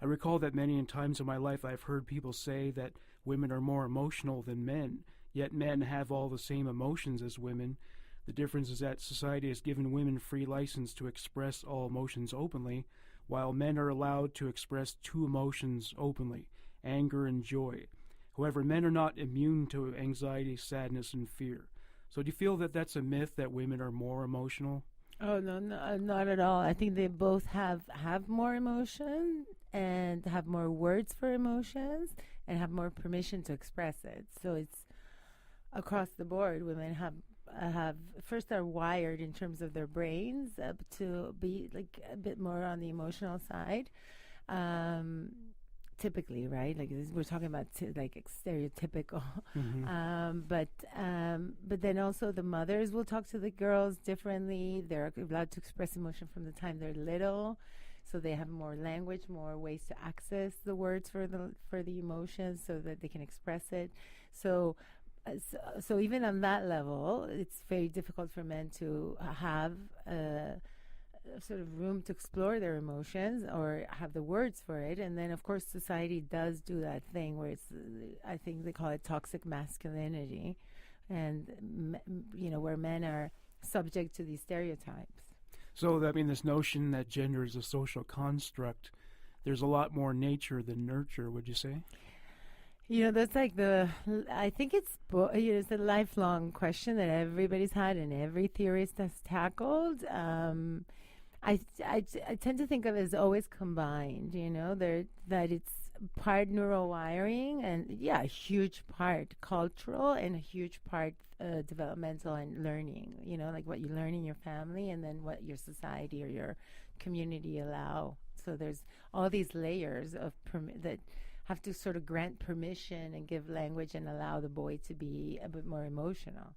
I recall that many times in my life I've heard people say that women are more emotional than men, yet men have all the same emotions as women. The difference is that society has given women free license to express all emotions openly, while men are allowed to express two emotions openly, anger and joy. However, men are not immune to anxiety, sadness, and fear. So do you feel that that's a myth that women are more emotional? Oh no, no, not at all. I think they both have more emotion and have more words for emotions and have more permission to express it. So it's across the board. Women have first are wired in terms of their brains to be like a bit more on the emotional side. Um, Typically, right? Like we're talking about like stereotypical. Mm-hmm. But then also the mothers will talk to the girls differently. They're allowed to express emotion from the time they're little, so they have more language, more ways to access the words for the emotions, so that they can express it. So. So even on that level, it's very difficult for men to have sort of room to explore their emotions or have the words for it. And then, of course, society does do that thing where it's, I think they call it toxic masculinity, and, where men are subject to these stereotypes. So, I mean, this notion that gender is a social construct, there's a lot more nature than nurture, would you say? That's like I think it's a lifelong question that everybody's had and every theorist has tackled. I tend to think of it as always combined, that it's part neural wiring and, yeah, a huge part cultural and a huge part developmental and learning, like what you learn in your family and then what your society or your community allow. So there's all these layers of that have to sort of grant permission and give language and allow the boy to be a bit more emotional.